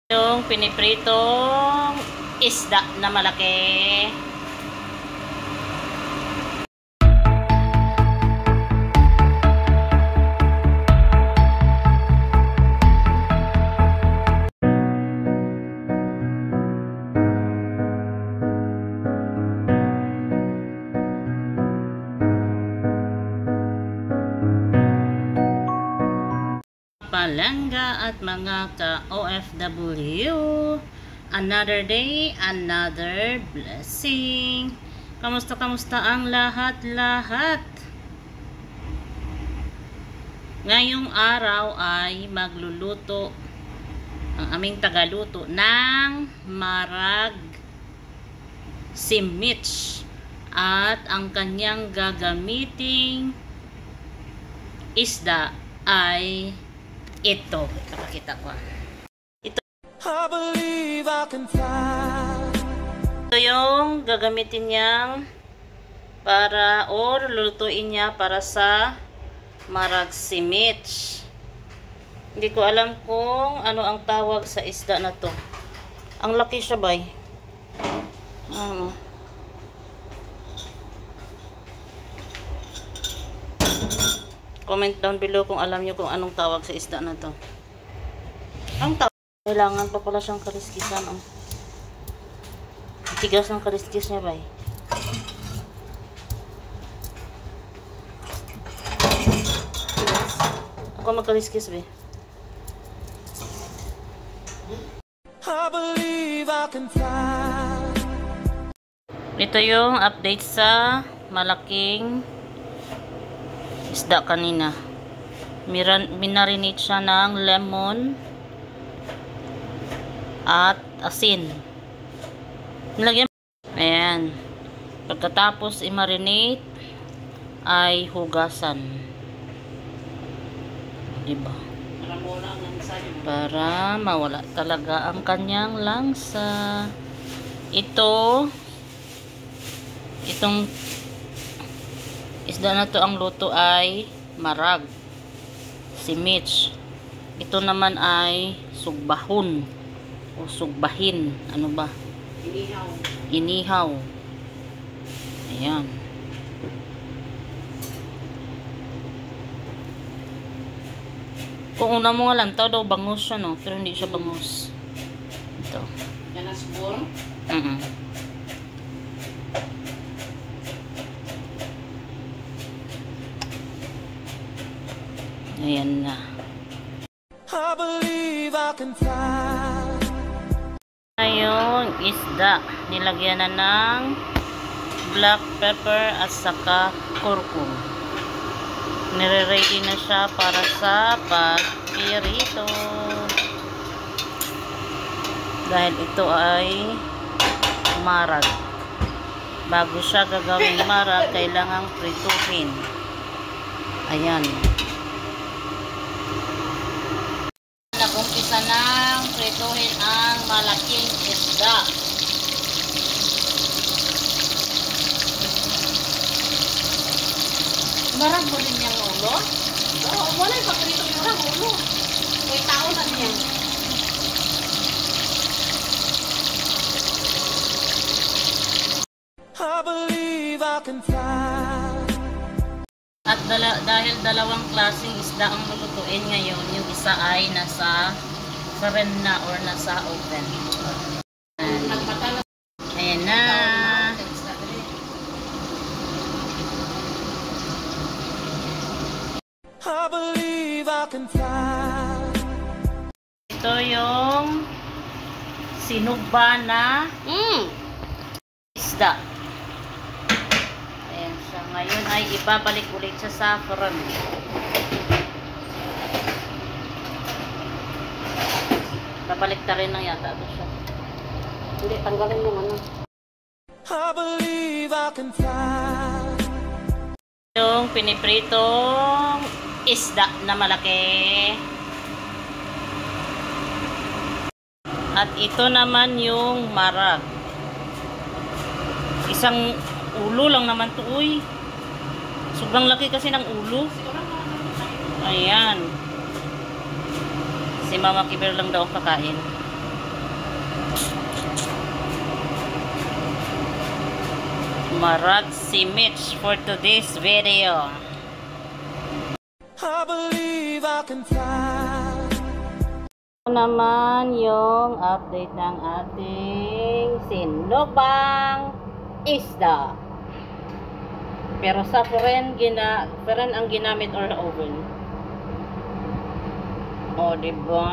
Yung pinipritong isda na malaki. Palangga at mga ka-OFW, another day, another blessing. Kamusta ang lahat-lahat? Ngayong araw ay magluluto ang aming tagaluto ng marag si Mitch, at ang kanyang gagamiting isda ay ito. Pakita ko. Ito yung gagamitin niyang para, or lulutuin niya para sa marag si Mitch. Hindi ko alam kung ano ang tawag sa isda na to. Ang laki siya, bay. Comment down below kung alam nyo kung anong tawag sa isda na to. Ang tawag, kailangan pa pala siyang kaliskisan. Tigas ng kaliskis niya, bay. Ako magkaliskis, bay. Ito yung update sa malaking isda kanina. Minarinate siya ng lemon at asin. Nilagyan. Ayan. Pagkatapos i-marinate ay hugasan. Diba? Para mawala talaga ang kanyang langsa. Itong isda na to, ang luto ay marag si Mitch. Ito naman ay sugbahon o sugbahin. Ano ba? Inihaw. Ayan. Kung una mo nga lang, daw bangus siya, no? Pero hindi siya bangus. Ito. Yan ang subor? Ayan na. Ayun, isda. Nilagyan na ng black pepper at saka kurkum. Nire-ready na siya para sa pagpirito. Dahil ito ay marag. Bago siya gagawing marag, kailangang prituhin. Ayan. Nagumpisa ng prituhin ang malaking isda. Marag mo rin niyang ulo? Oo, wala yung paprito yung marag ulo. May tao na niya. At dahil dalawang klaseng isda ang lulutuin ngayon, yung isa ay nasa ren na or nasa oven. Ayan na. Ito yung sinugba na isda. Ayan siya. Ngayon ay ibabalik ulit siya sa ren. Babalik ta rin lang yata ito siya. Hindi, tanggalin mo ano. Yung pinipritong isda na malaki. At ito naman yung marag. Isang ulo lang naman to, uy. Sobrang laki kasi ng ulo. Ayan. Si Mama Kiber lang daw kakain. Maragsi Mitch for today's video. I believe I can fly. Ito naman yung update ng ating sinubang isda. Pero sa friend ang ginamit or oven. O, diba?